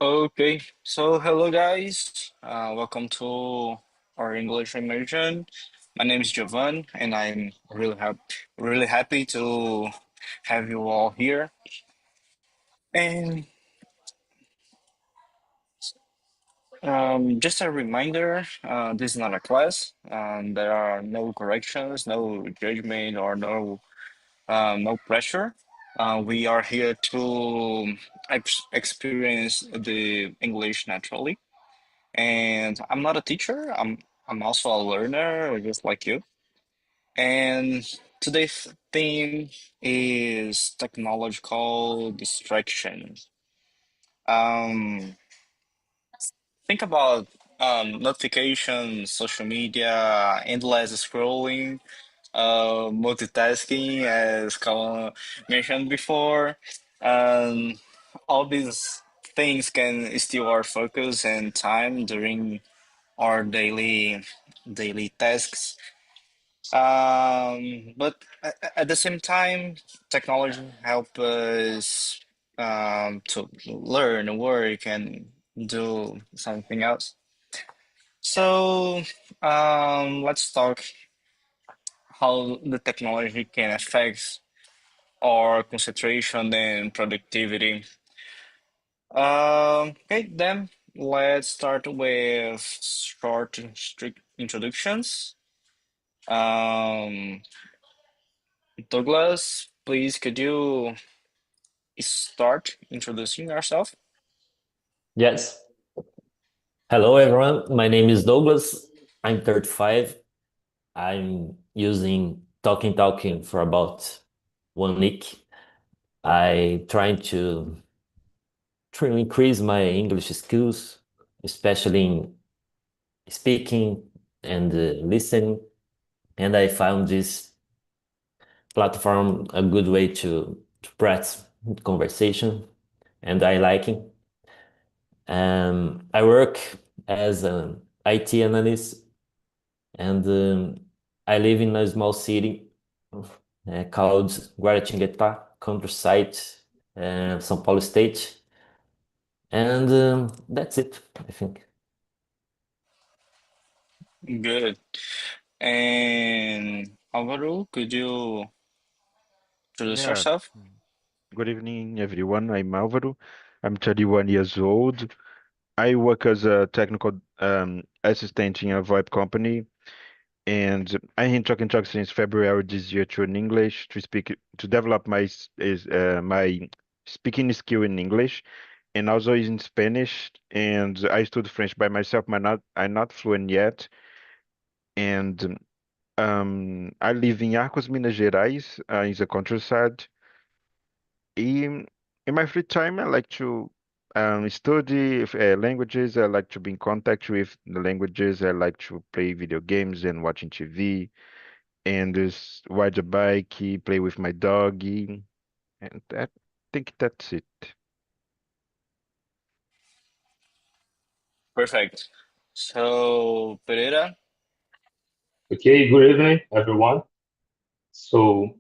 Okay, so hello guys, welcome to our English immersion. My name is Jovan, and I'm really happy to have you all here. And just a reminder, this is not a class. There are no corrections, no judgment, or no pressure. We are here to experience the English naturally. And I'm not a teacher. I'm also a learner, just like you. And today's theme is technological distraction. Um, think about notifications, social media, endless scrolling, multitasking, as Colin mentioned before. Um, all these things can steal our focus and time during our daily tasks. But at the same time, technology help us to learn, work, and do something else. So let's talk how the technology can affect our concentration and productivity. Okay, then let's start with short, strict introductions. Um, Douglas, please could you start introducing yourself? Yes. Hello, everyone. My name is Douglas. I'm 35. I'm using Talking for about 1 week. I trying to increase my English skills, especially in speaking and listening. And I found this platform a good way to practice conversation, and I like it. I work as an IT analyst, and I live in a small city called Guaratinguetá, countryside, São Paulo State, and that's it, I think. Good. And Alvaro, could you introduce Yeah. yourself? Good evening, everyone. I'm Álvaro. I'm 31 years old. I work as a technical assistant in a VoIP company, and I'm in Talk since February this year to learn English to develop my speaking skill in English, and also in Spanish. And I studied French by myself. I'm not fluent yet, and I live in Arcos, Minas Gerais, in the countryside. In in my free time, I like to study languages. I like to be in contact with the languages. I like to play video games and watching TV and just ride a bike, play with my doggy, and I think that's it. Perfect. So, Pereira, Okay, good evening, everyone. So,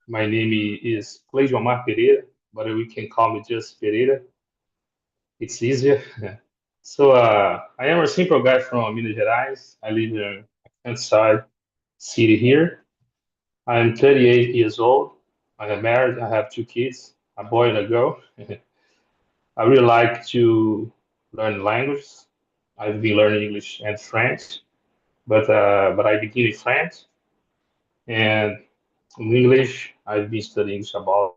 my name is Cleijomar Pereira, but we can call me just Pereira. It's easier. So, I am a simple guy from Minas Gerais. I live in a countryside city here. I'm 38 years old. I am married. I have two kids, a boy and a girl. I really like to learn languages. I've been learning English and French, but I begin in French. And in English, I've been studying about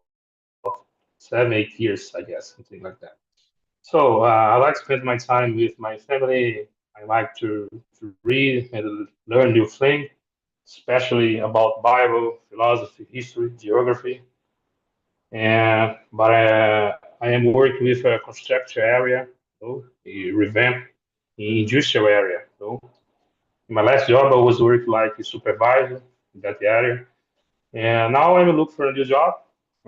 7, 8 years, I guess, something like that. So I like to spend my time with my family. I like to read and learn new things, especially about Bible, philosophy, history, geography. And but I am working with a construction area, a revamp in industrial area. In my last job, I was working like a supervisor in that area. And now I'm looking for a new job.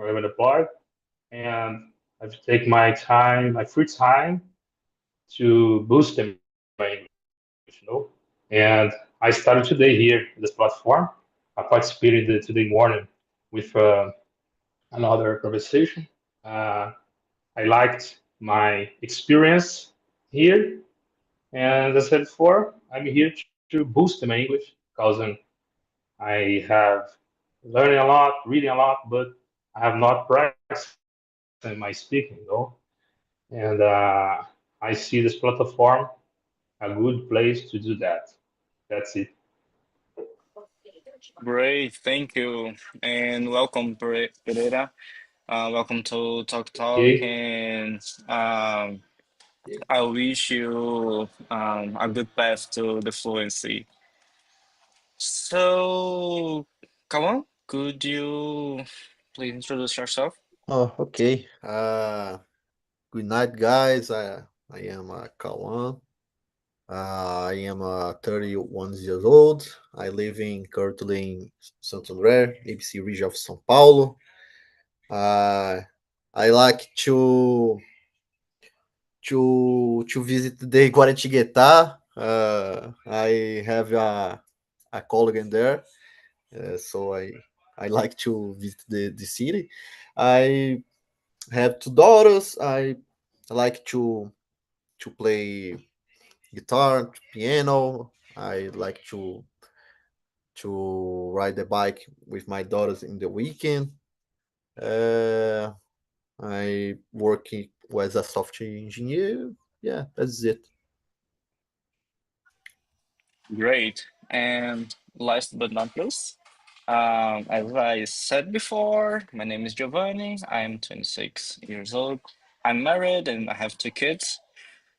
I'm unemployed, and I have to take my time, my free time, to boost them my English, And I started today here in this platform. I participated today morning with another conversation. Uh, I liked my experience here. And as I said before, I'm here to boost my English because I have learning a lot, reading a lot, but I have not practiced in my speaking, And I see this platform a good place to do that. That's it. Great, thank you, and welcome, Pereira. Welcome to Talk Talk, Okay. and I wish you a good path to the fluency. So, come on, could you please introduce yourself? Oh, okay. Good night, guys. I am Kawan. I am 31 years old. I live in currently in Santo André, ABC region of São Paulo. Uh, I like to visit the Guaratinguetá. I have a colleague in there, so I like to visit the city. I have two daughters. I like to play guitar, piano. I like to ride the bike with my daughters in the weekend. Uh, I work as a software engineer. Yeah, that's it. Great. And last but not least, as I said before, my name is Giovanni. I'm 26 years old. I'm married and I have two kids.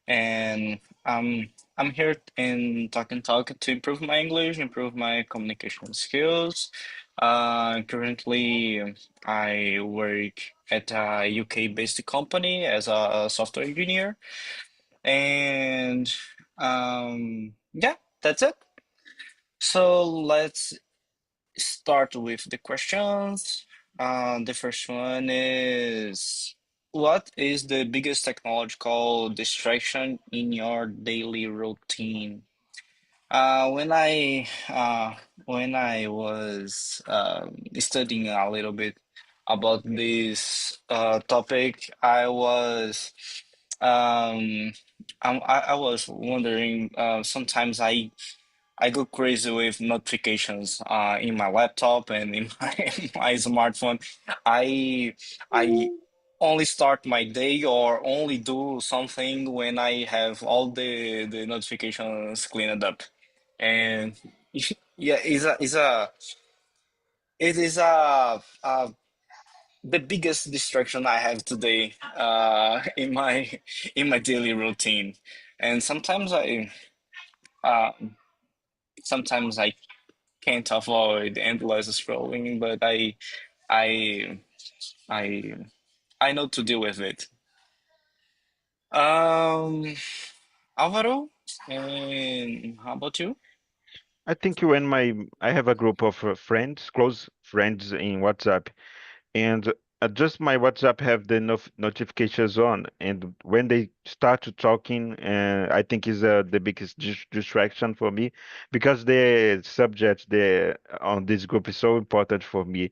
And I'm here in Talk and Talk to improve my English, improve my communication skills. Currently, I work at a UK-based company as a software engineer, and yeah, that's it. So let's start with the questions. The first one is, what is the biggest technological distraction in your daily routine? When I was studying a little bit about this topic, um, I was wondering. Sometimes I go crazy with notifications in my laptop and in my, my smartphone. I I only start my day or only do something when I have all the notifications cleaned up. And yeah, it is the biggest distraction I have today in my daily routine. And uh, sometimes I can't avoid endless scrolling, but I I I know to deal with it. Um, Alvaro, and how about you? I think when I have a group of friends, close friends in WhatsApp, and just my WhatsApp have the notifications on, and when they start to talking, I think is the biggest distraction for me because the subject there on this group is so important for me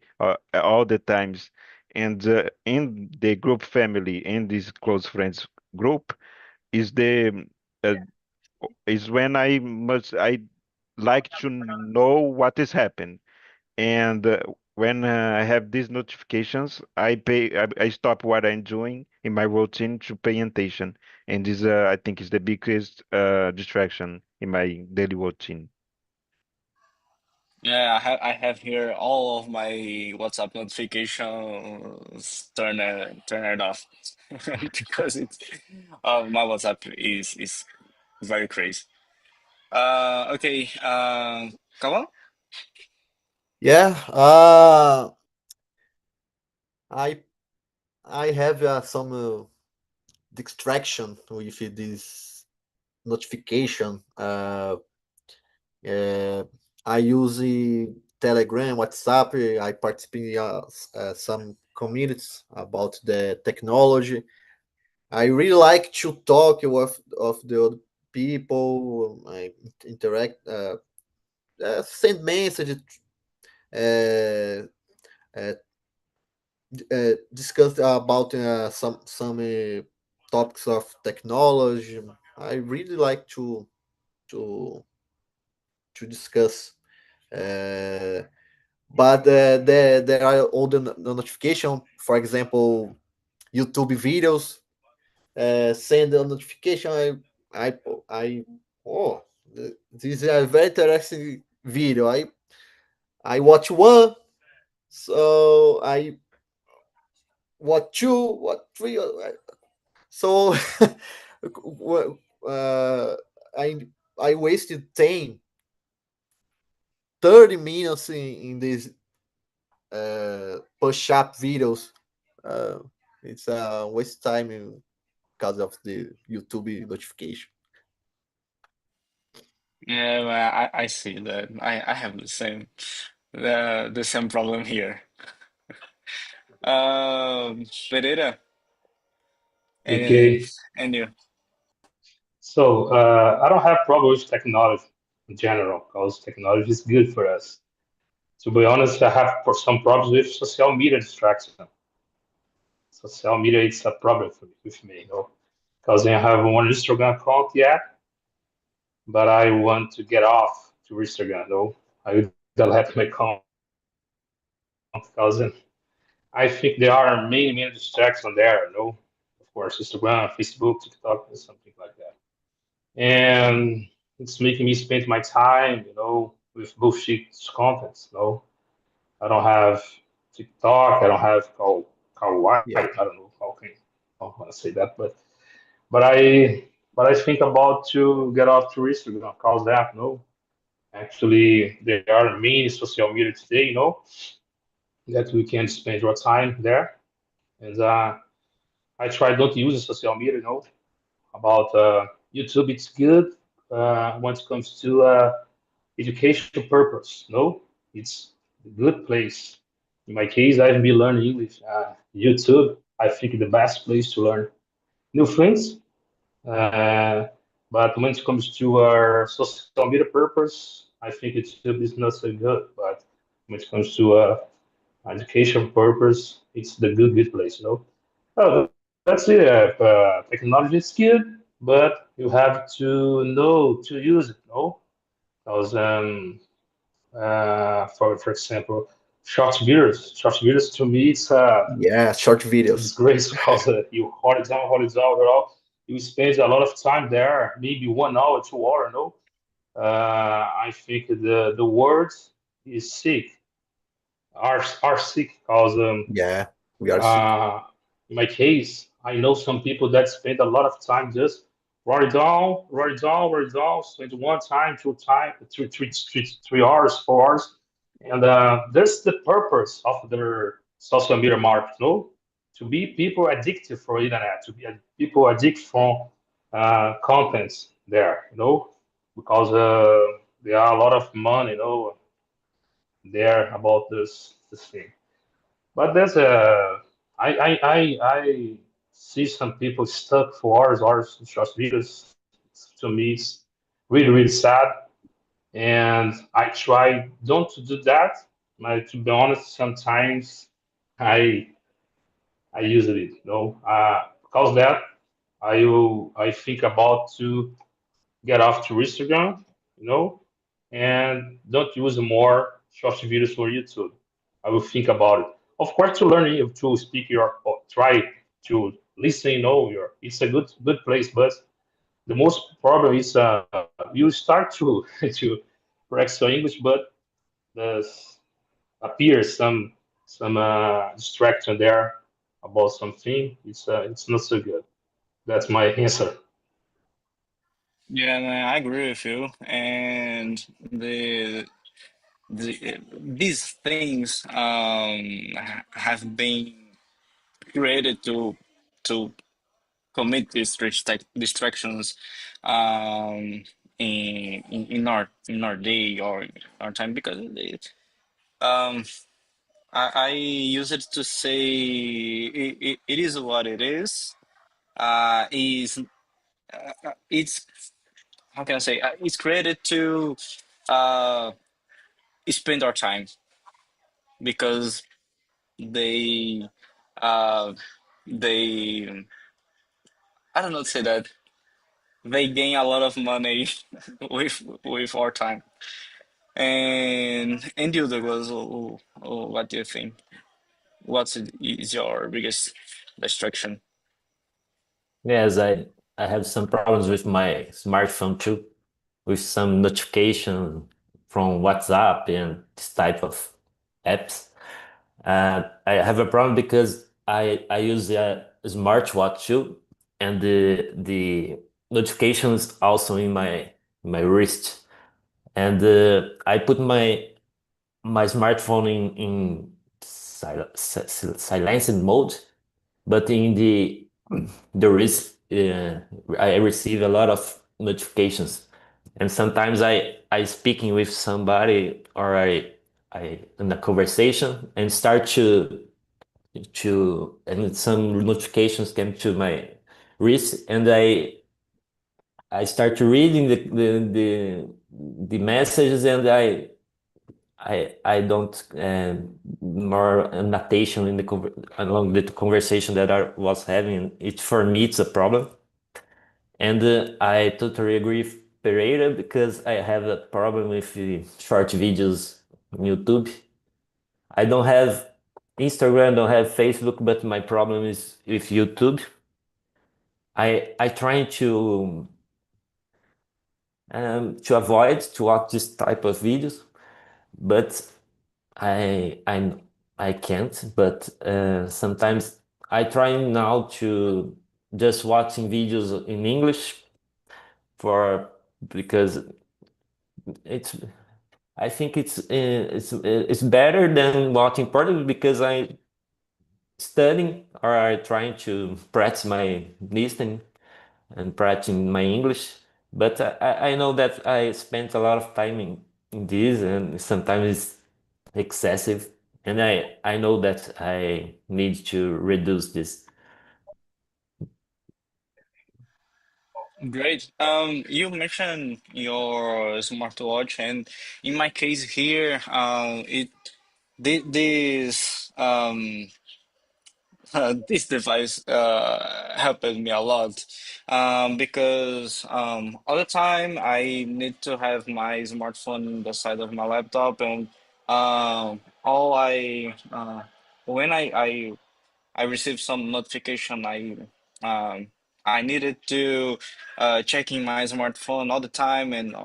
all the times, and in the group family in this close friends group is the uh, is when I like to know what is happening and when I have these notifications, I stop what I'm doing in my routine to pay attention. And this, I think, is the biggest distraction in my daily routine. Yeah, I have here all of my WhatsApp notifications turned off because it's my WhatsApp is very crazy. Okay, come on. Yeah. I I have some distraction with this notification. Uh, I use Telegram, WhatsApp. I participate in some communities about the technology. I really like to talk with of the other people. I interact, send messages, uh, uh, discuss about some topics of technology. I really like to to discuss. Uh, but there are all the notification. For example, YouTube videos. Send a notification. I oh, this is a very interesting video. I watch one, so I watch two, what three. So uh, I I wasted 10, 30 minutes in these push up videos. Uh, it's a waste time because of the YouTube notification. Yeah, well, I see that. I have the same problem here. Pereira, and Okay. and you. So I don't have problem with technology in general because technology is good for us. To be honest, I have some problems with social media distraction. Social media is a problem with me, because I have one Instagram account yet, but I want to get off to Instagram, I will delete my account because I think there are many distractions there, Of course, Instagram, Facebook, TikTok, and something like that. And it's making me spend my time, with bullshit contents, I don't have TikTok, I don't have Kawaii, I Yeah, don't know how can I say that, but I think about to get off to Instagram because that, actually there are many social media today, that we can spend our time there. And I try not to use social media, about YouTube. It's good when it comes to educational purpose. No, it's a good place. In my case, I've been learning English. YouTube, I think, the best place to learn new things. Uh, but when it comes to our social media purpose, I think YouTube is not so good. But when it comes to education purpose, it's the good place. Oh, that's it. Technology is good, but you have to know to use it. No, because for example, short videos to me yeah, short it's a videos. disgrace because you horizontal, you spend a lot of time there, maybe 1 hour, 2 hour. No, I think the words is sick are sick because Yeah, we are sick. uh, in my case, I know some people that spend a lot of time just write it down, spend one time, two time, 3 hours, 4 hours, and that's the purpose of their social media market, no? To be people addicted for internet, to be people addicted from contents there, because there are a lot of money, there about this thing. But there's a I see some people stuck for hours in short videos. To me, it's really sad, and I try don't to do that. But to be honest, sometimes I I use it, because that I think about to get off to Instagram, and don't use more short videos for YouTube. I will think about it. Of course, to learn to speak or try to listen, it's a good place. But the most problem is you start to to practice your English, but there's appears some distraction there about something. It's not so good. That's my answer. Yeah, no, I agree with you. And these things have been created to commit these distractions um, in our day or our time because um, I use it to say it is what it is. Is it's how can I say it's created to uh, spend our time because they uh, they I don't know to say that they gain a lot of money with our time. And you, Douglas, what do you think? Is your biggest distraction? Yes, I have some problems with my smartphone too, with some notification from WhatsApp and this type of apps. I have a problem because I use a smartwatch too, and the notifications also in my wrist, and I put my smartphone in silenced mode, but in the wrist, I receive a lot of notifications, and sometimes I speaking with somebody or I in a conversation and start to and some notifications came to my wrist, and I start to reading the messages, and I don't more attention in along the conversation that I was having. It for me it's a problem, and I totally agree with Pereira because I have a problem with short videos on YouTube. I don't have Instagram, don't have Facebook, but my problem is with YouTube. I try to avoid to watch this type of videos, but I I I can't. But sometimes I try now to just watching videos in English for because it's I think it's better than watching Portuguese because I studying or I trying to practice my listening and practicing my English. But I know that I spent a lot of time in this, and sometimes it's excessive. And I know that I need to reduce this. Great. You mentioned your smartwatch, and in my case here, this this device helped me a lot because all the time I need to have my smartphone on the side of my laptop, and all when I received some notification, I needed to checking my smartphone all the time, and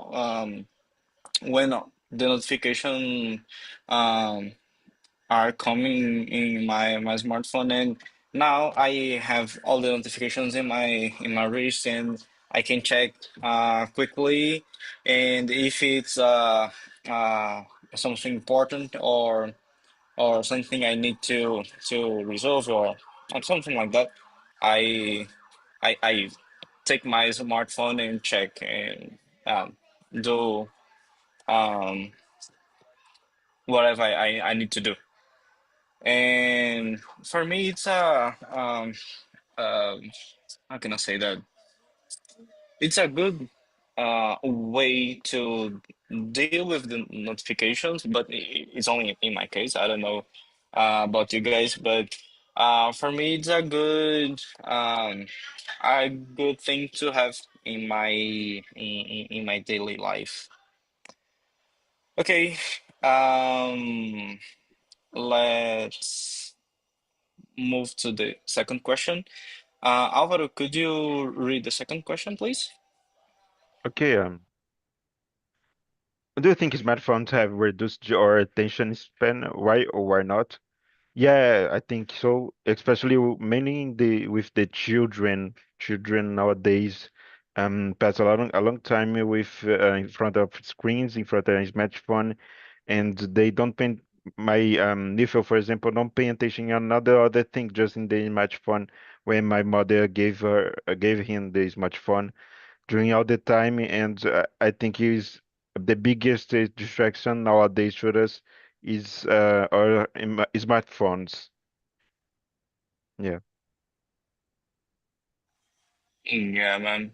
when the notification um, are coming in my smartphone, and now I have all the notifications in my wrist, and I can check quickly, and if it's uh, something important or something I need to resolve or something like that, I I take my smartphone and check and do um, whatever I need to do. And for me, it's a um, how can I say that? It's a good way to deal with the notifications, but it's only in my case. I don't know about you guys, but for me, it's a good thing to have in in my daily life. Okay, let's move to the second question. Alvaro, could you read the second question, please? Okay, do you think smartphones have reduced your attention span? Why or why not? Yeah, I think so. Especially mainly in the with the children. Children nowadays pass a long time with in front of screens, in front of a smartphone, and they don't pay. My nephew, for example, don't pay attention on other thing just in the smartphone. When my mother gave him the smartphone during all the time, and I think is the biggest distraction nowadays for us is our smartphones. Yeah. Yeah, man.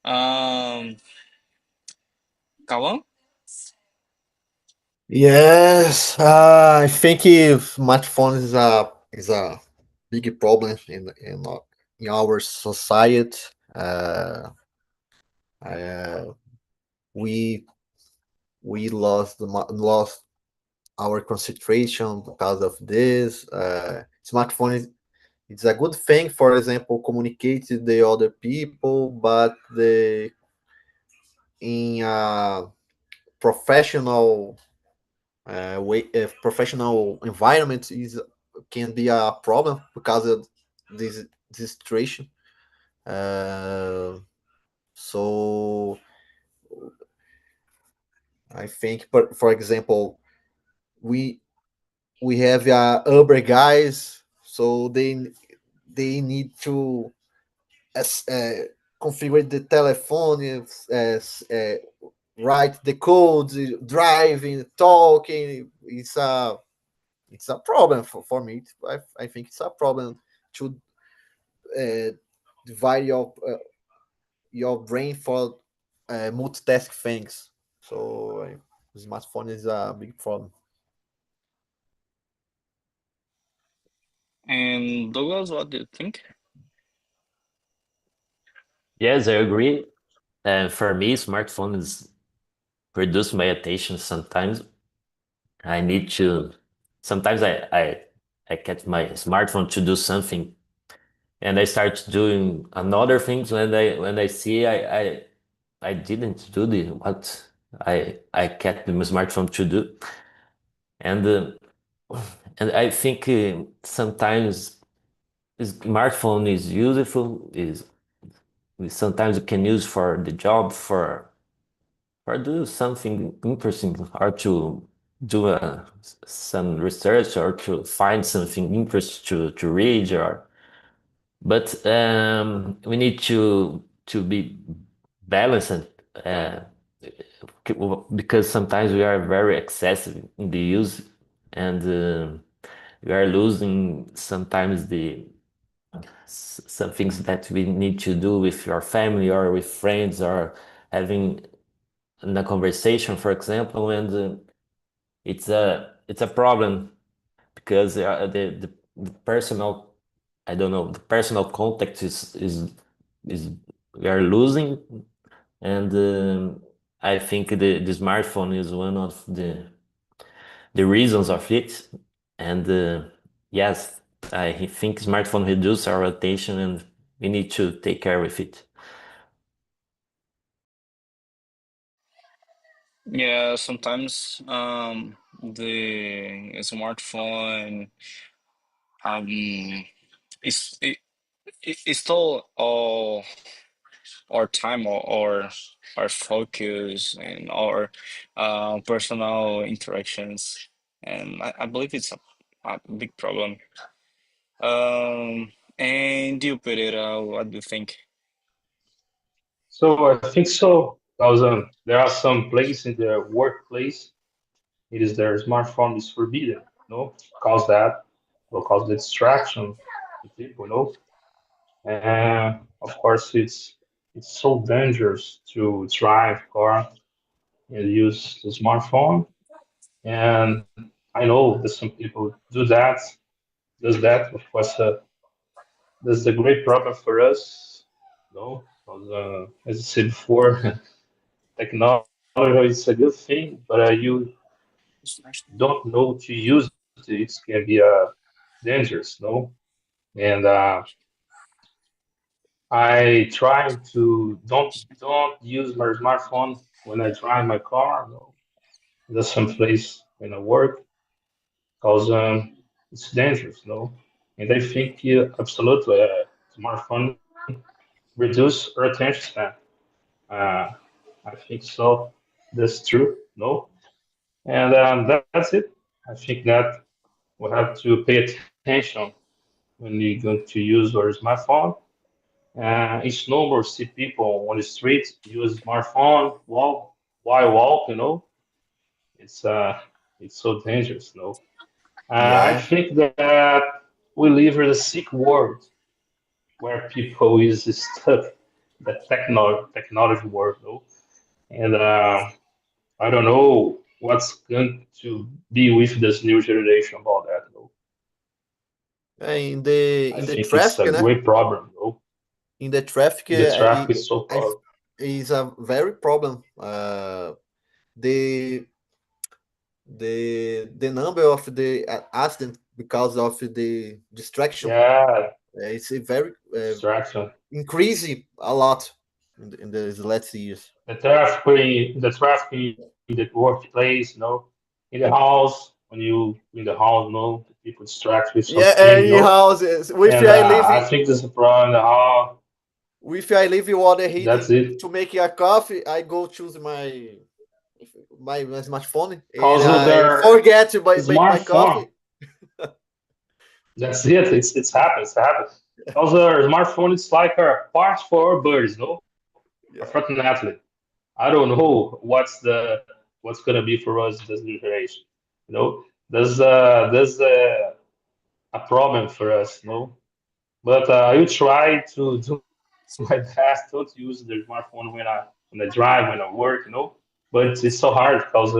Um, Kawan? Yes, I think if smartphone is a big problem in in our society. Uh, we lost our concentration because of this. Smartphone it's a good thing, for example, communicate with the other people, but the in a professional professional environment is can be a problem because of this situation. Uh, so I think, for example, we we have Uber guys, so they need to configure the telephone, write the codes, driving, talking. It's a problem for me. I think it's a problem to uh, divide your brain for multitask things. So smartphone is a big problem. And Douglas, what do you think? Yes, I agree. For me, smartphones reduce my attention sometimes. I need to sometimes I get my smartphone to do something and I start doing another things when I see I didn't do the what I kept the smartphone to do. And and I think sometimes smartphone is useful, is sometimes you can use for the job for do something interesting or to do some research or to find something interesting to read or but we need to be balanced uh, because sometimes we are very excessive in the use and we are losing sometimes the some things that we need to do with your family or with friends or having in a conversation, for example, and it's a problem because the personal I don't know the personal contact is we are losing, and I think the smartphone is one of the reasons of it, and yes, I think smartphone reduce our attention, and we need to take care of it. Yeah, sometimes the smartphone is it stole all our time or our focus and our personal interactions, and I believe it's a big problem. And you, Pereira, what do you think? So I think so. Because there are some places in the workplace, it is their smartphone is forbidden, cause that will cause the distraction to people, and of course it's so dangerous to drive car and use the smartphone. And I know that some people does that. Of course, that's a great problem for us, 'cause, as I said before, technology is a good thing, but you don't know to use it. It can be dangerous, no? And I try to don't use my smartphone when I drive my car. No, there's some place when I work because it's dangerous. No, and I think absolutely smartphone reduce our attention span. Uh, I think so. That's true. No, and that's it. I think that we have to pay attention when you're going to use our smartphone. It's normal to see people on the street use smartphone while walk. It's uh, it's so dangerous. I Yeah, think that we live in a sick world where people is stuck in the technology world. No, and I don't know what's going to be with this new generation about that. No. In I the think it's traffic, a né? great problem. No? In the traffic, The traffic is so I, problem. is a very problem. The the number of the accident because of the distraction, Yeah, it's a very distraction. increasing a lot in the last years. The traffic in the workplace, in the house, when you in the house, people distract with Yeah, something, in houses. If and I live I think there's a problem in the house. if I leave water That's heating it. to make a coffee, I go choose my smartphone and Cause of I their forget to make my smartphone. coffee. That's it. It's happens. It happens. Cause their smartphone is like a part for birds, no? Yeah, Unfortunately, I don't know what's gonna be for us this generation. There's a problem for us, But I will try to do my best not to use the smartphone when I drive, when I work, But it's so hard because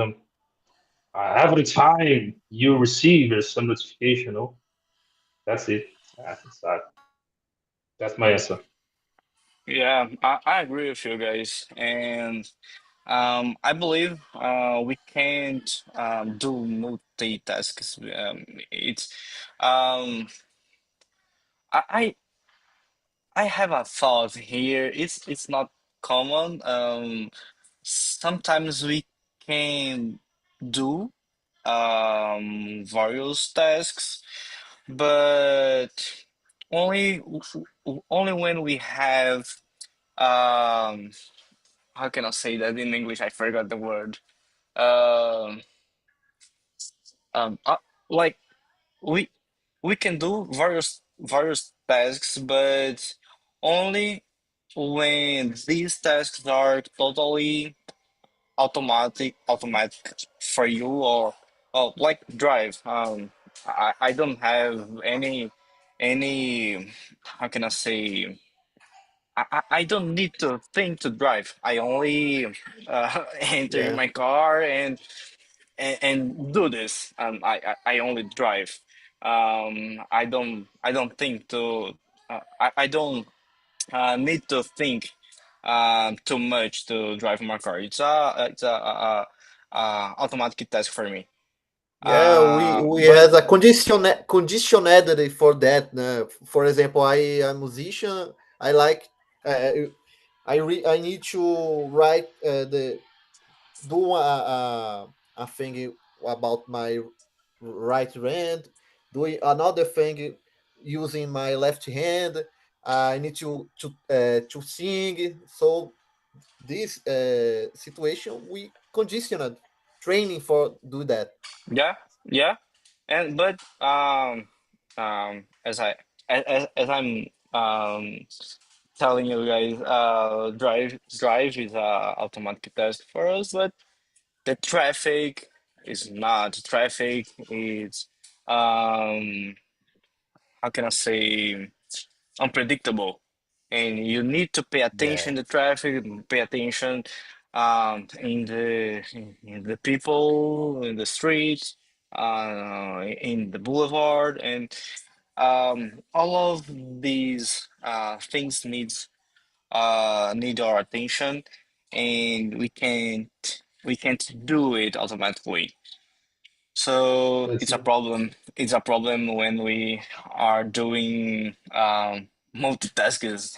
every time you receive some notification, that's it. That's my answer. Yeah, I agree with you guys, and I believe we can't do multitasks. It's um, I I have a thought here. It's not common. Sometimes we can do various tasks, but only only when we have um how can I say that in English? I forgot the word. Um, um, uh, like we we can do various tasks, but only when these tasks are totally automatic for you or like drive. I don't have any how can I say I don't need to think to drive. I only enter in yeah, my car and do this. I only drive. I don't think to. I don't need to think too much to drive my car. It's a automatic task for me. yeah. We But have a conditionality for that. For example, I am a musician. I like. Uh, I need to write the do a thing about my right hand, doing another thing using my left hand. I need to sing. So this situation we conditioned training for do that. yeah, yeah, and but as as I'm telling you guys, drive is a automatic task for us, but the traffic is not. Traffic is um how can I say unpredictable, and you need to pay Yeah, attention to traffic, pay attention in the people in the streets, in the boulevard, and all of these things need our attention, and we can't do it automatically. So That's it's a it. problem. It's a problem when we are doing multitasking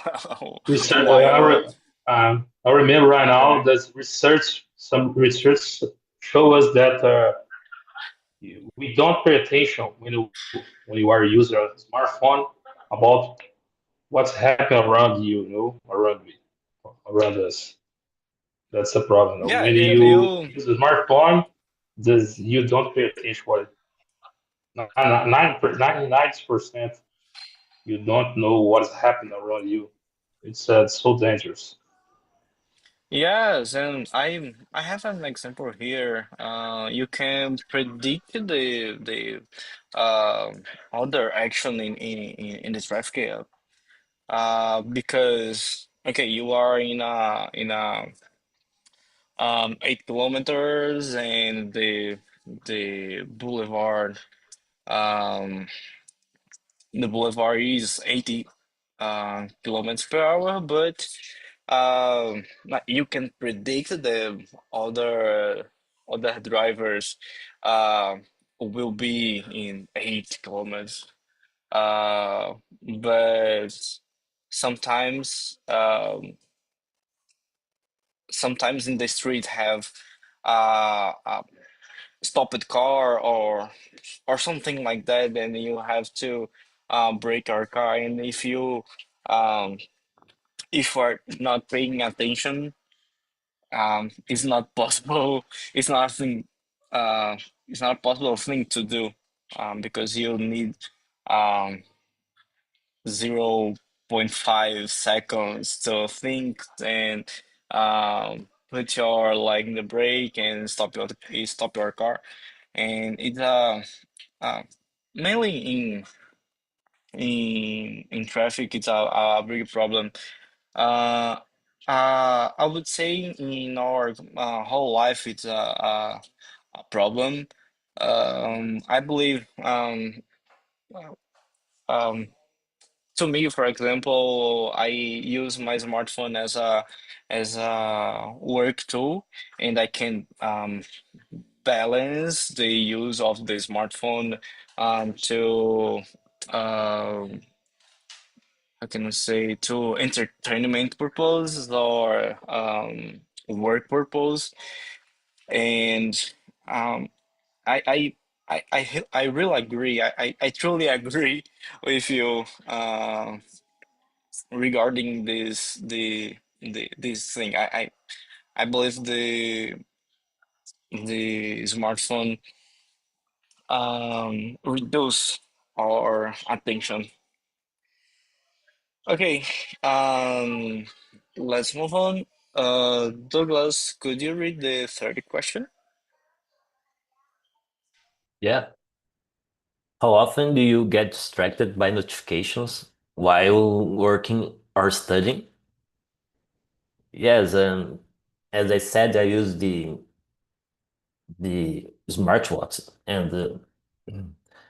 Research. while. I remember right Okay. now that some research show us that we don't pay attention when you are using a smartphone about what's happening around you, around me, around us. That's the problem. Yeah, When you, you you use a smartphone, you don't pay attention what 99% you don't know what's happening around you. It's so dangerous. yes, and I have an example here. You can predict the other action in the traffic. Because okay, you are in a 8 kilometers and the boulevard um the boulevard is 80 kilometers per hour, but like, you can predict the other drivers uh, will be in 8 kilometers. But sometimes sometimes in the street have a stopped car or something like that, then you have to brake your car. And um, if you are not paying attention, it's not possible. It's not a thing. It's not a possible thing to do because you need um, 0.5 seconds to think and put your leg in the brake and stop your car. And it's uh, mainly in traffic, it's a big problem. Uh, I would say in our whole life, it's a problem. I believe um, to me, for example, I use my smartphone as a work tool, and I can balance the use of the smartphone to how can I say, to entertainment purpose or work purpose. And um, I I I really agree. I truly agree with you regarding this thing. I believe the smartphone reduce our attention. Okay, let's move on. Douglas, could you read the third question? Yeah. How often do you get distracted by notifications while working or studying? Yes, as I said, I use the smartwatch, and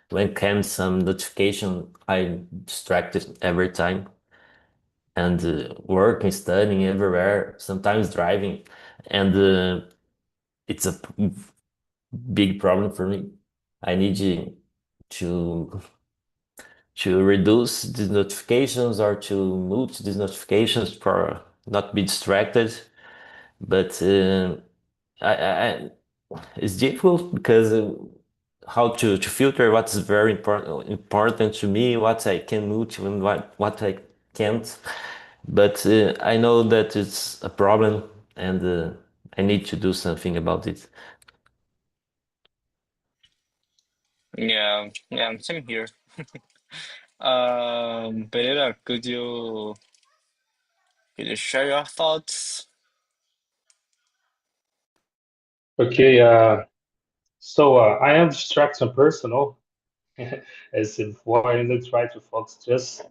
when comes some notification, I'm distracted every time, and working, studying everywhere, sometimes driving, and it's a big problem for me. I need to to reduce these notifications or to mute these notifications for not be distracted. But I it's difficult because how to filter what's very important to me, what I can mute and what I can't. But I know that it's a problem, and I need to do something about it. Yeah, yeah, same here. Pereira, could you share your thoughts? Okay, so I am distracted personal. As I said before, I only try to focus just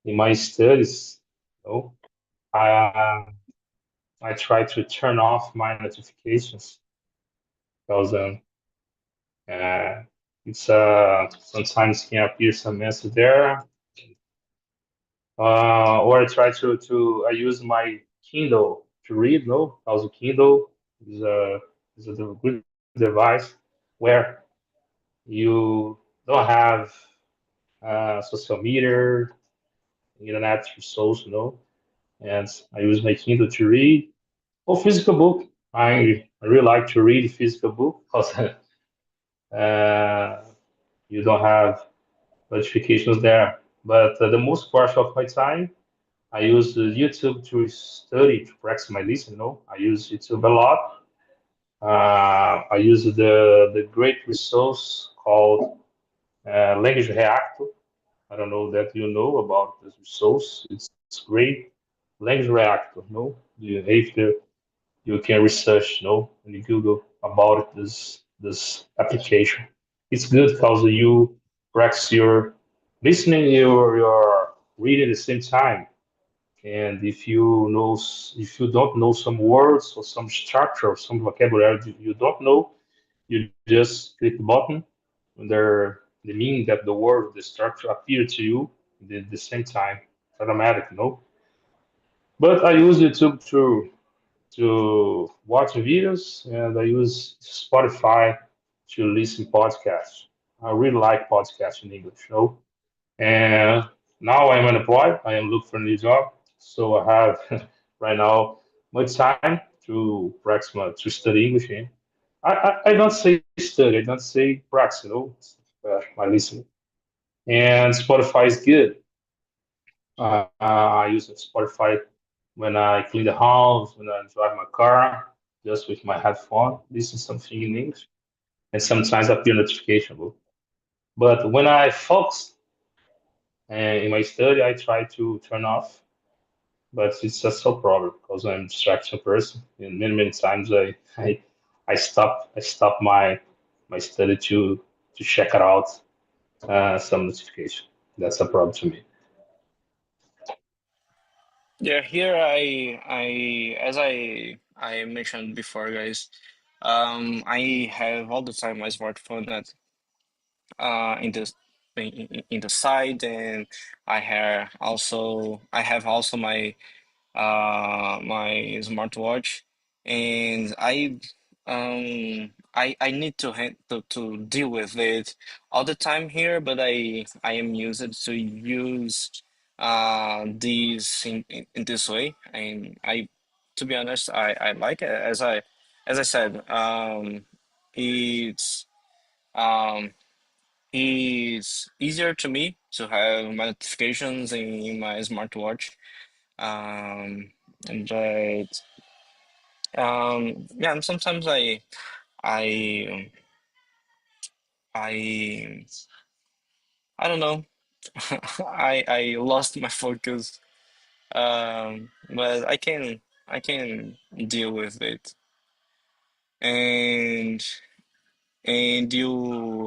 in my studies. You know, I I try to turn off my notifications because uh, it's sometimes can appear some message there. Or I try to I use my Kindle to read. No, also Kindle is a good device where you don't have social media, internet resource, and I use my Kindle to read. Or physical book. I really like to read physical book because uh, you don't have notifications there. But the most part of my time, I use YouTube to study, to practice my listening. I use YouTube a lot. I use the great resource called Language Reactor. I don't know that you know about this resource. It's great. Language Reactor. No, you have to you can research, in Google about this application. It's good because you practice your listening, your reading at the same time. And if you don't know some words or some structure or some vocabulary you don't know, you just click the button on their the meaning that the word, the structure appear to you at the same time. Automatic, no? But I use YouTube to watch videos, and I use Spotify to listen podcasts. I really like podcasts in English, no? And now I am unemployed. I am looking for a new job, so I have right now much time to practice to study English. I don't say study, I don't say practice, my listening. And Spotify is good. I use Spotify when I clean the house, when I drive my car, just with my headphone, listen something in English, and sometimes appear notification. But when I focus in my study, I try to turn off. But it's just so problem because I'm a distraction person, and many times I stop my study to check it out some notification. That's a problem to me. Yeah, here as I mentioned before, guys, I have all the time my smartphone at in the in the side, and I have also my smartwatch, and I need to deal with it all the time here, but I am used to use these in this way, and I to be honest I like it as I said, it's um it's easier to me to have my notifications in my smartwatch, um and that yeah, and sometimes I I I don't know. I lost my focus. But I can deal with it. And you,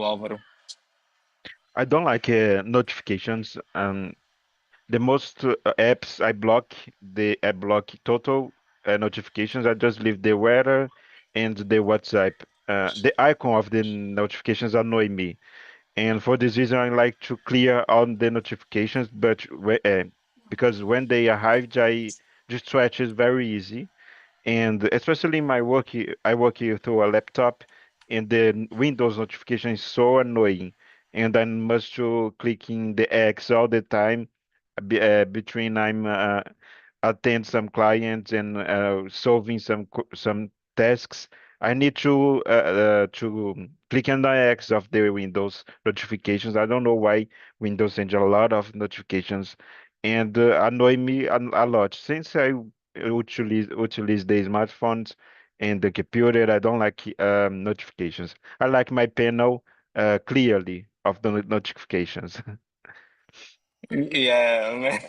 Álvaro. I don't like notifications. The most apps I block total notifications. I just leave the weather and the WhatsApp. The icon of the notifications annoy me, and for this reason, I like to clear all the notifications. But because when they arrive, I just switch is very easy, and especially in my work, I work here through a laptop, and the Windows notification is so annoying, and I must to clicking the X all the time between I'm attend some clients and solving some tasks. I need to click on the X of the Windows notifications. I don't know why Windows sends a lot of notifications and annoy me a lot. Since I utilize the smartphones and the computer, I don't like notifications. I like my panel clearly of the notifications. Yeah, man,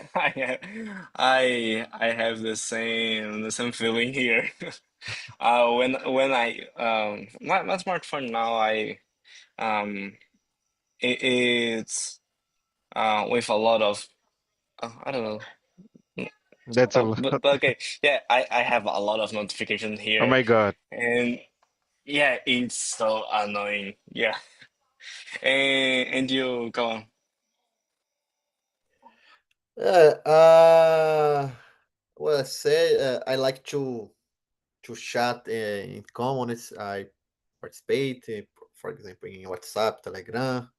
I have the same feeling here. When I my smartphone now it's with a lot of I don't know. That's a lot. But okay, yeah, I have a lot of notifications Oh here, my God. and yeah, it's so annoying. Yeah, and you go on. Yeah, well, I say I like to chat in commons. I participate, for example, in WhatsApp, Telegram.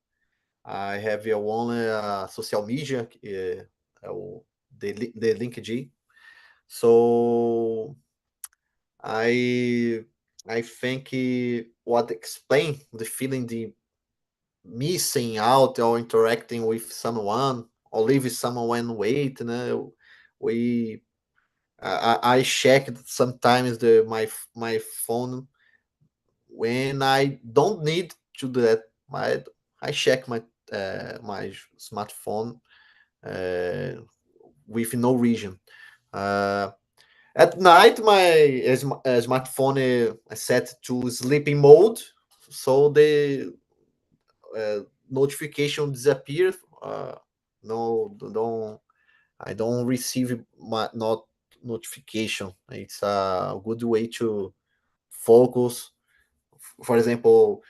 I have only social media, the LinkedIn. So I I think what explain the feeling the missing out or interacting with someone or leave someone wait, we I check sometimes my phone when I don't need to do that. I check my smartphone uh, with no reason. Uh, at night, my smartphone is set to sleeping mode, so the notification disappear. No, don't I don't receive my not notification. It's a good way to focus. For example,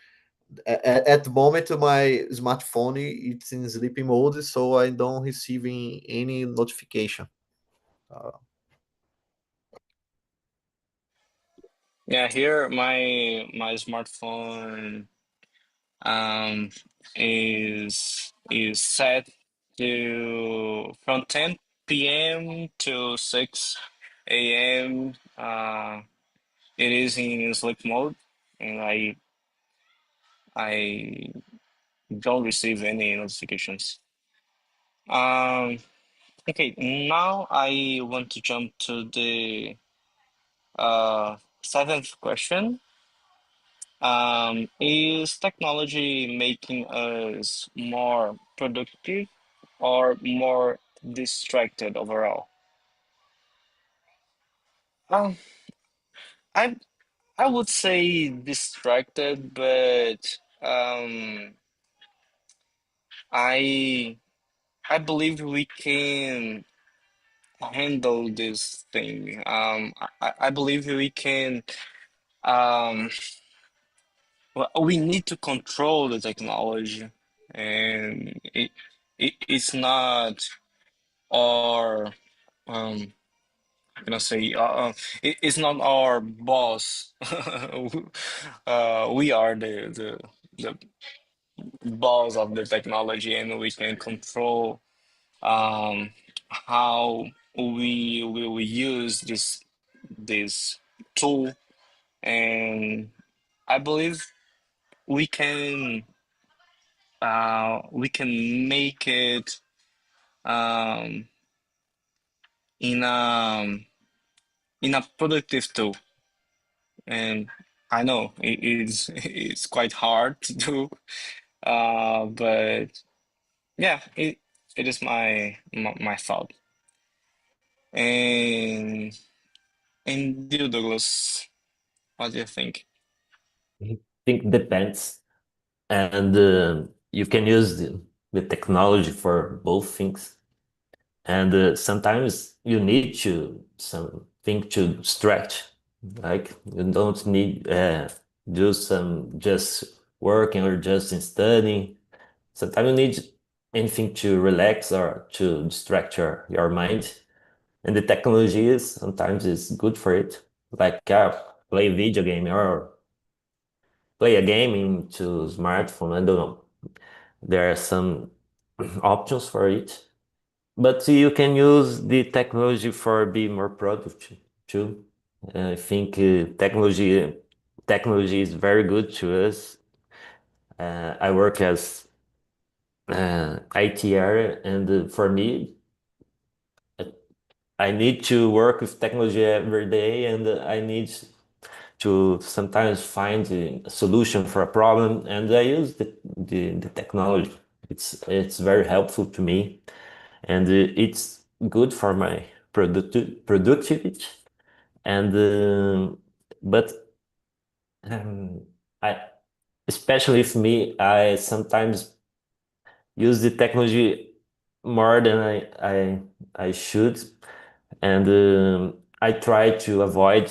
at the moment my smartphone it's in sleeping mode, so I don't receiving any notification. Yeah, here my smartphone um is set to from 10 p.m. to 6 a.m. It is in sleep mode, and I don't receive any notifications. Um, okay, now I want to jump to the seventh question. Is technology making us more productive or more distracted overall? Um, I I would say distracted, but I I believe we can handle this thing. I believe we can. Um, well, we need to control the technology, and it's not our how can I say it's not our boss. We are the boss of the technology, and we can control um, how we will use this tool, and I believe we can we can make it um, in a productive tool. And I know it's quite hard to do, but yeah, it is my thought. And you, Douglas, what do you think? I think depends, and you can use the technology for both things. And sometimes you need to something to stretch, like you don't need do some just working or just in studying. Sometimes you need anything to relax or to distract your mind. And the technology is sometimes is good for it, like play video game or play a game into smartphone. I don't know. There are some options for it. But you can use the technology for be more productive too. I think technology is very good to us. I work as IT area, and for me, uh, I need to work with technology every day, and I need to sometimes find a solution for a problem, and I use the technology. It's very helpful to me, and it's good for my productivity. And but um, I, especially for me, I sometimes use the technology more than I should, and I try to avoid,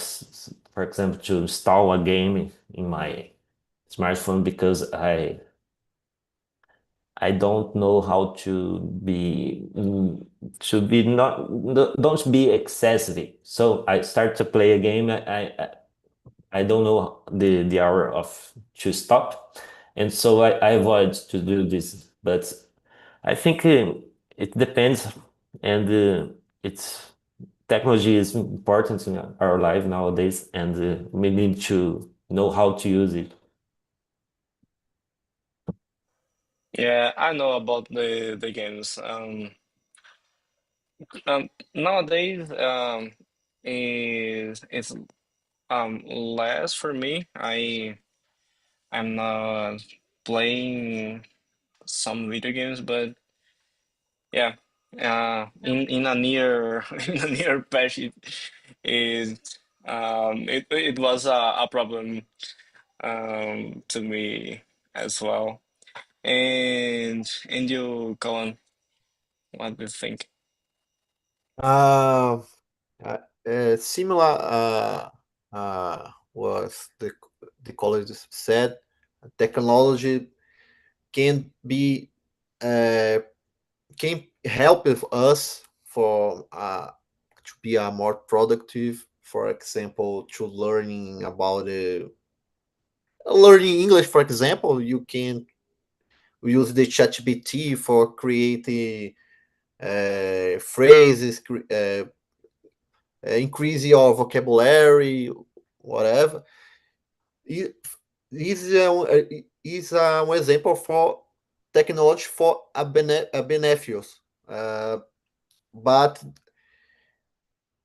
for example, to install a game in my smartphone because I don't know how to be should be not don't be excessive. So I start to play a game. I don't know the hour of to stop, and so I avoid to do this. But I think it depends, and it's technology is important in our life nowadays, and we need to know how to use it. Yeah, I know about the games. Nowadays, is it's less for me. I'm not playing some video games, but yeah, in a near in a near past, it was a problem to me as well. And you, Colin, what do you think? Uh, Similar was the college said. Technology can be can help us for to be more productive. For example, to learning about learning English. For example, you can use the ChatGPT for creating phrases, increase your vocabulary, whatever. This is um example for technology for a benefits. But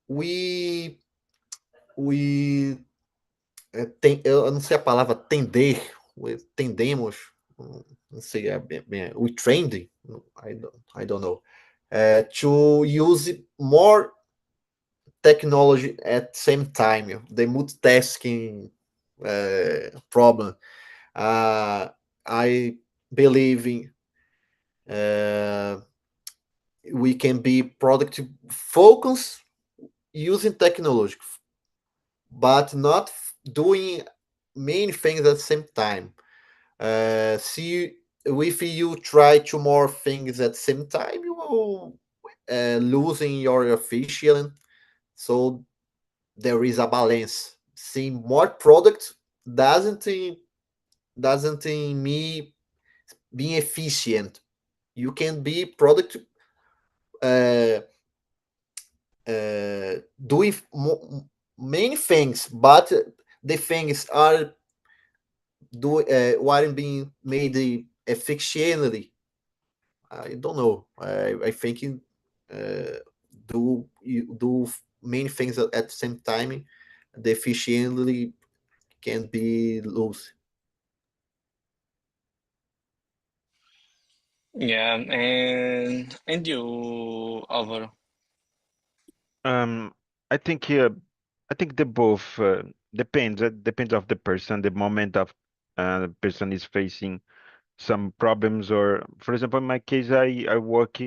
we eu não sei a palavra tendemos, não sei, we trained, I don't know, to use more technology at the same time, the multitasking problem. I believe in we can be productive, focus using technology, but not doing many things at the same time. See, if you try two more things at the same time, you will losing your efficiency. So there is a balance. See, more product doesn't me being efficient. You can be product doing many things, but the things are weren't being made efficiently. I don't know. I think do many things at the same time, the efficiently can be loose. Yeah, and you, Alvaro. Um, I think I think they both depends. It depends of the person, the moment of the person is facing some problems, or for example, in my case, I work.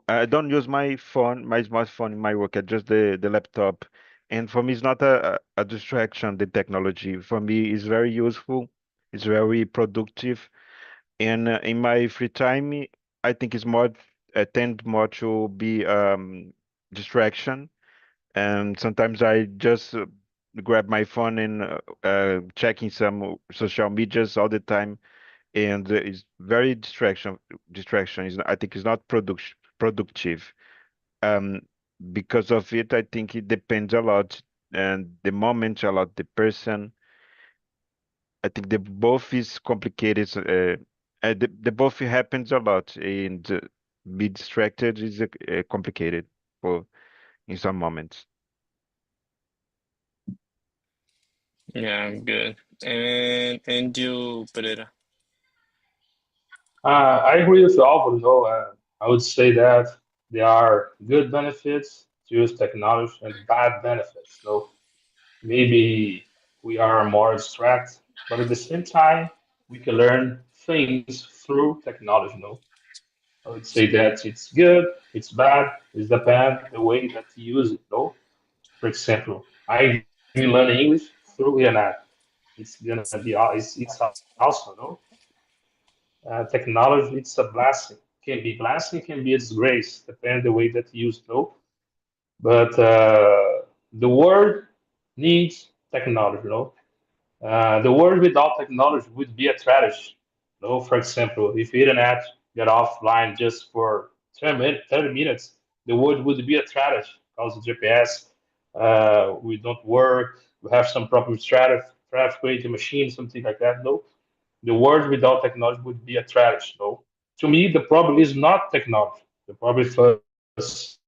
I don't use my phone, my smartphone in my work. I just the laptop, and for me, it's not a distraction. The technology for me is very useful. It's very productive, and in my free time, I think it's more tend more to be distraction. And sometimes I just grab my phone and checking some social medias all the time, and it's very distraction is, I think, is not productive. um because of it, I think it depends a lot, and the moment a lot, the person. I think the both is complicated. The both happens a lot, and be distracted is complicated for in some moments. Yeah, good. And you, Pereira. I agree with Alvaro. No, I would say that there are good benefits to use technology and bad benefits. No, maybe we are more distracted, but at the same time, we can learn things through technology. No, I would say that it's good, it's bad, it depends the way that you use it. No, for example, I been learning English through internet. It's gonna be it's also no technology. It's a blessing. Can be blessing, can be a disgrace, depending the way that you use it. No, but the world needs technology. No, the world without technology would be a tragedy. No, for example, if internet get offline just for 30 minutes, the world would be a tragedy because of GPS. We don't work. We have some problem with traffic waiting machine, something like that. No, the world without technology would be a tragedy. No, to me, the problem is not technology. The problem is first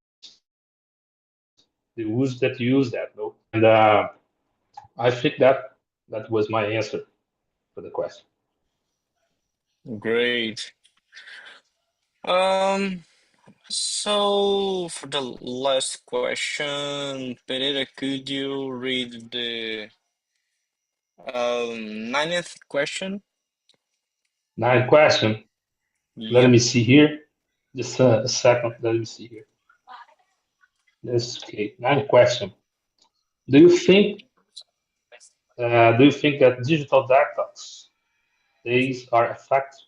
the use that you use that. No, and I think that that was my answer for the question. Great. Um, so for the last question, Pereira, could you read the 9th question? Ninth question. Let Yep. me see here. Just a second. Let me see here. That's okay. Ninth question. Do you think do you think that digital detox days are affected.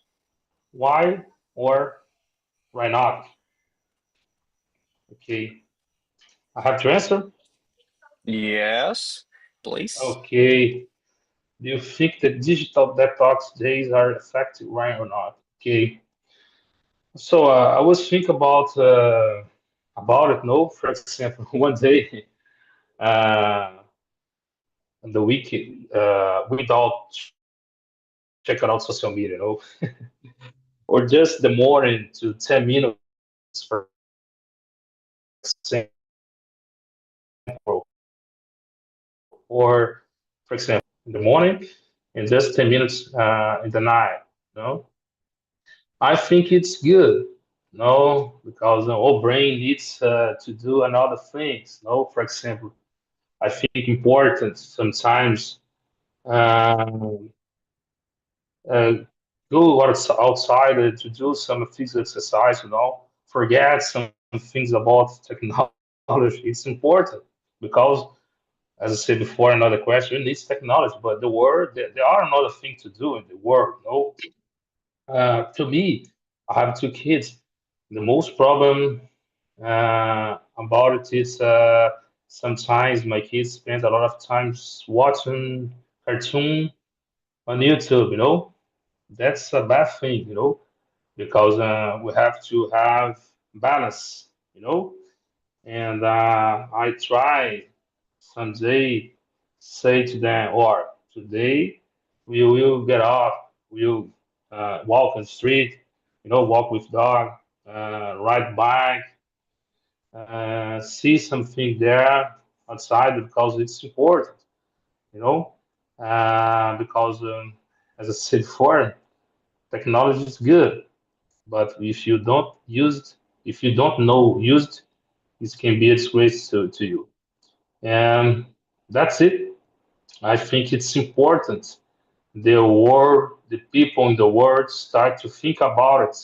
Why or why not? Okay, I have to answer. Yes, please. Okay, do you think that digital detox days are effective, right or not? Okay, so I was think about it. No, for example, one day uh, in the week without checking out social media, or just the morning to 10 minutes, for example, or for example, in the morning and just 10 minutes in the night. No, I think it's good. No, because the whole brain needs to do another things. No, for example, I think important sometimes um, uh, go outside to do some physical exercise. Forget some things about technology. It's important because, as I said before, another question, it needs technology, but the world, there are another thing to do in the world. No, to me, I have two kids. The most problem about it is sometimes my kids spend a lot of time watching cartoon on YouTube. That's a bad thing. Because we have to have balance. And I try someday say to them, or today we will get up, we'll walk on the street, walk with dog, ride bike, see something there outside because it's important, you know, because as I said before, technology is good, but if you don't know use it, it can be a disgrace to you. And that's it. I think it's important the people in the world start to think about it,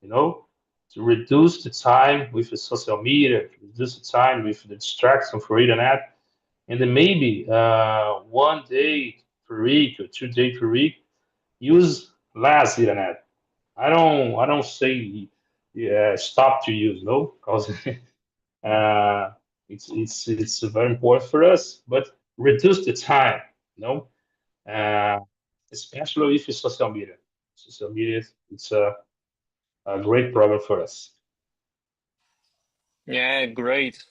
you know, to reduce the time with the social media, to reduce the time with the distraction for internet, and then maybe one day per week or 2 days per week, use less internet. I don't say stop to use, no, because uh, it's very important for us, but reduce the time, you know uh, especially if it's social media. Social media, it's a great problem for us. Yeah, great.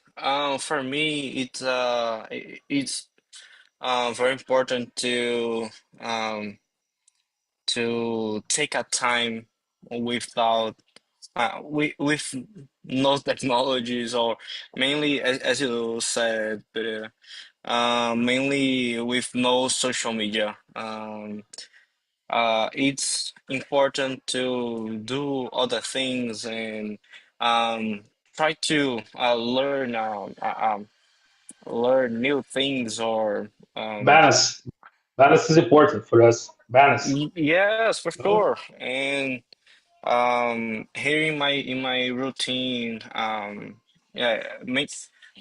For me, it's very important um to take a time without with no technologies, or mainly as you said, Peter, mainly with no social media. It's important to do other things and um, try to learn new things, or um, Balance, balance is important for us. Balance, yes, for no? sure. And here in my routine, yeah,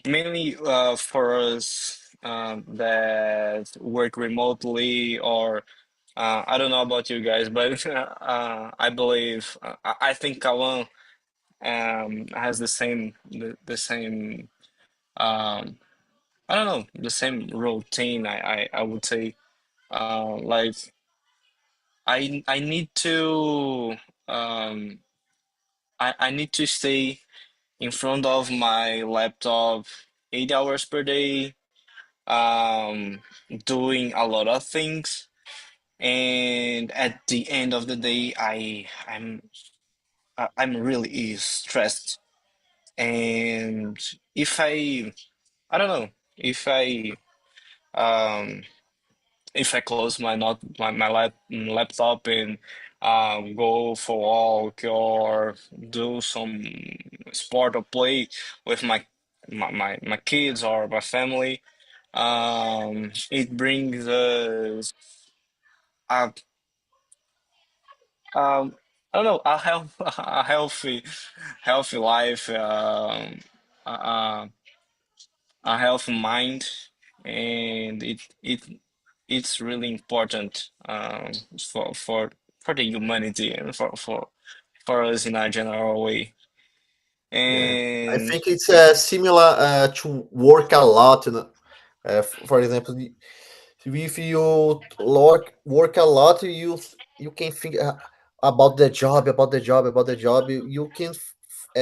mainly for us that work remotely, or I don't know about you guys, but I believe I think Kawan has the same I don't know, the same routine. I would say like I need to um I need to stay in front of my laptop 8 hours per day, doing a lot of things, and at the end of the day, I'm really stressed. And if I don't know, if I um if I close my laptop and go for a walk or do some sport or play with my kids or my family, it brings us a I don't know, a healthy life, a, a healthy mind, and it it's really important for the humanity and for us in a general way. Yeah, I And think it's similar to work a lot. For example, if you work a lot, you can think about the job, about the job, about the job. You can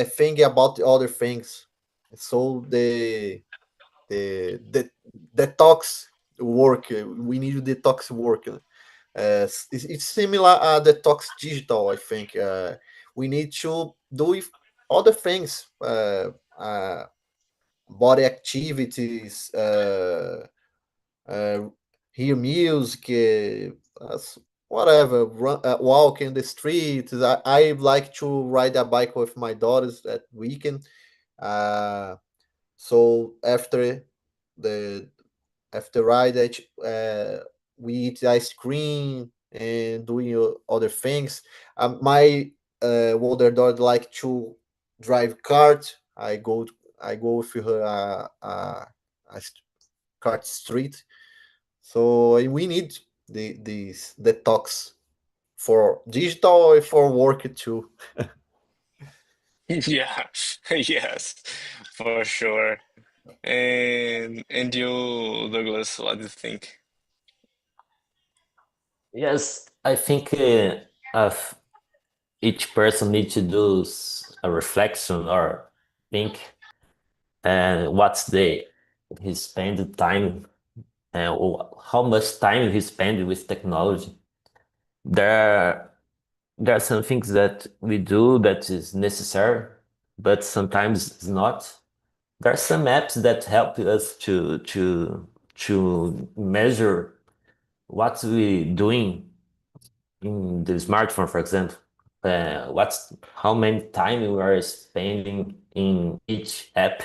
think about the other things. So the detox work. We need detox work. It's similar detox digital. I think we need to do other things, body activities, uh, hear music, whatever. Walk in the streets. I like to ride a bike with my daughters at weekend. Uh, so the after ride, we eat ice cream and doing other things. My older daughter like to drive kart. I go with her kart street. So we need these detox for digital or for work too. yeah, yes, for sure. And you, Douglas, what do you think? Yes, I think each person needs to do a reflection or think what's the he spend time or how much time he spend with technology. There there are some things that we do that is necessary, but sometimes it's not. There are some apps that help us to measure what we doing in the smartphone, for example. What's how many time we are spending in each app,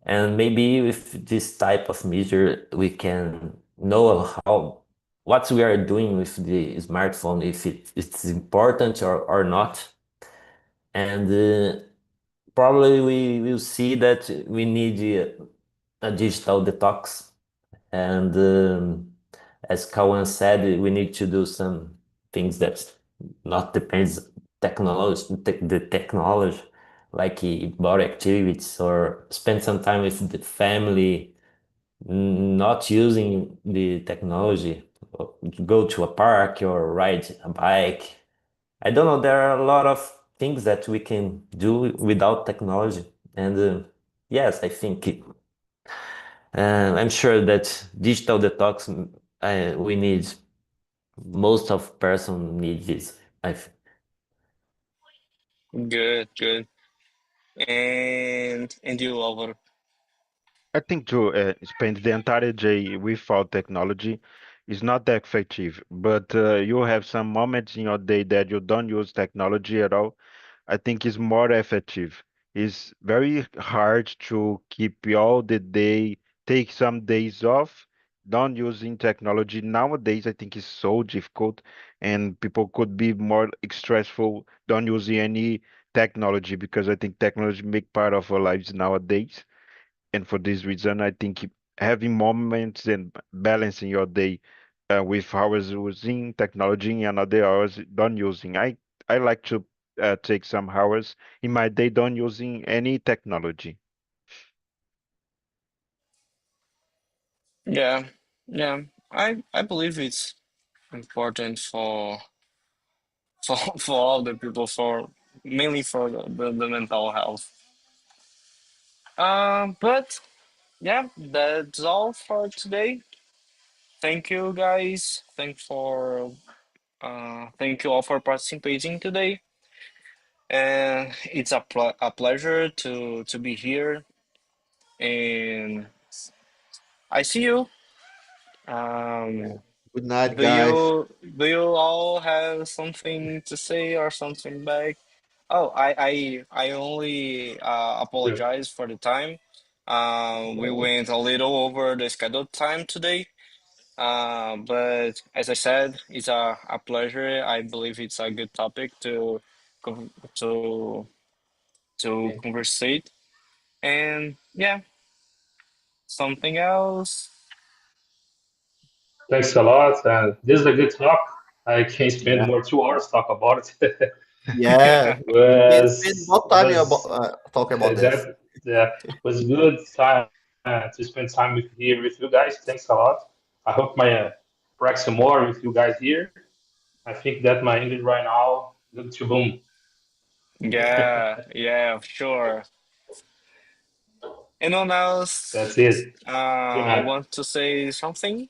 and maybe with this type of measure, we can know how what we are doing with the smartphone, if it's important or not. And probably we will see that we need a digital detox. And as Kawan said, we need to do some things that not depends the technology, like body activities or spend some time with the family, not using the technology, go to a park or ride a bike. I don't know. There are a lot of things that we can do without technology, and yes, I think I'm sure that digital detox we need. Most of person need this. Good, good. And you, Alvaro? I think to spend the entire day without technology is not that effective, but you have some moments in your day that you don't use technology at all. I think is more effective. It's very hard to keep all the day, take some days off, don't using technology. Nowadays, I think it's so difficult, and people could be more stressful, don't using any technology because I think technology make part of our lives nowadays. And for this reason, I think having moments and balancing your day with hours using technology and other hours don't using. I like to take some hours in my day don't using any technology. Yeah, yeah. I believe it's important for all the people, for mainly for the mental health. But yeah, that's all for today. Thank you guys. Thank you all for participating today. And it's a pleasure to be here. And I see you. Yeah. Um, Good night, do guys. you all have something to say or something back? Oh, I only Sure. apologize for the time. We went a little over the scheduled time today. But as I said, it's a pleasure. I believe it's a good topic con- to to Okay. conversate. And yeah, something else. Thanks a lot. And this is a good talk. I can spend Yeah, more 2 hours talk about it. yeah. We can spend was more time about was talking about this. that was good time to spend time with here with you guys. Thanks a lot. I hope my practice more with you guys here. I think that my English right now good to boom. Yeah, yeah, sure. Anyone else That's it. Good night. want to say something?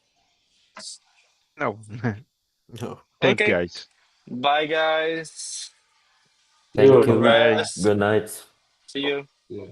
No. No. Thank you, Okay, guys. bye guys. Thank You Bye you. bye. Yes, Good night. see you. yeah.